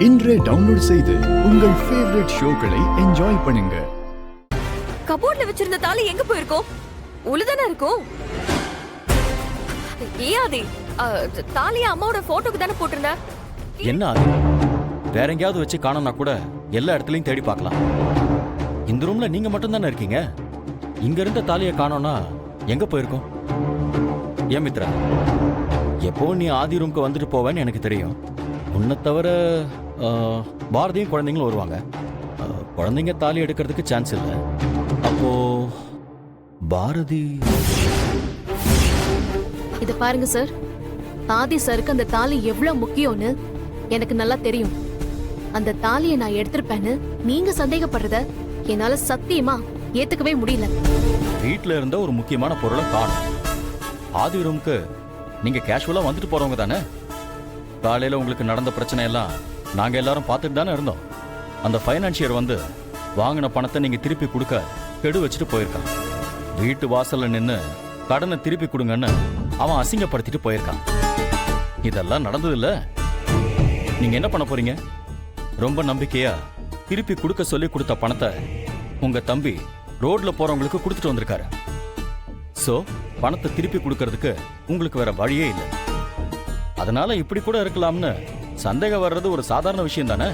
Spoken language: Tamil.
இன்றே டவுன்லோட் செய்து உங்கள் ஃபேவரட் ஷோக்களை என்ஜாய் பண்ணுங்க. கபோர்ட்ல வச்சிருந்த தாலி எங்க போயிருக்கோம்? உளுதானே இருக்கும். ஏயாதே தாலிய அம்மாவோட போட்டோக்கு தானே போட்டிருந்த. என்ன அது? வேற எங்கேயாவது வச்சு காணோம்னா கூட எல்லா இடத்துலயும் தேடி பார்க்கலாம். இந்த ரூம்ல நீங்க மட்டும் தானே இருக்கீங்க. இங்க இருந்த தாலியை காணோம்னா எங்க போயிருக்கோம்? ஏன் மித்ரா, எப்போ நீ ஆதி ரூம்க்கு வந்துட்டு போவேன்னு எனக்கு தெரியும். உன்னை தவிர பாரதியும் குழந்தைங்களும் வருவாங்க. குழந்தைங்க தாலி எடுக்கிறதுக்கு சான்ஸ் இல்லை. அப்போ பாரதி இத பாருங்க சார், ஆதி சாருக்கு அந்த தாலி எவ்வளவு முக்கியம்னு எனக்கு நல்லா தெரியும். அந்த தாலியை நான் எடுத்திருப்பேன்னு நீங்க சந்தேகப்படுறத என்னால சத்தியமா ஏத்துக்கவே முடியல. வீட்டில் இருந்த ஒரு முக்கியமான பொருளை காணும். ஆதி ரூமுக்கு நீங்க கேஷுவலா வந்துட்டு போறவங்க தானே. காலையில உங்களுக்கு நடந்த பிரச்சனை எல்லாம் நாங்க எல்லாரும் பார்த்துட்டு தானே இருந்தோம். அந்த ஃபைனான்சியர் வந்து வாங்கின பணத்தை நீங்க திருப்பி கொடுக்க கெடு வச்சுட்டு போயிருக்கான். வீட்டு வாசல்ல நின்று கடனை திருப்பி கொடுங்கன்னு அவன் அசிங்கப்படுத்திட்டு போயிருக்கான். இதெல்லாம் நடந்தது இல்ல. நீங்க என்ன பண்ண போறீங்க? ரொம்ப நம்பிக்கையா திருப்பி கொடுக்க சொல்லி கொடுத்த பணத்தை உங்க தம்பி ரோட்ல போறவங்களுக்கு கொடுத்துட்டு வந்திருக்காரு. சோ பணத்தை திருப்பி கொடுக்கறதுக்கு உங்களுக்கு வேற வழியே இல்லை. அதனால இப்படி கூட இருக்கலாம்னு சந்தேகம் வர்றது ஒரு சாதாரண விஷயம் தானே.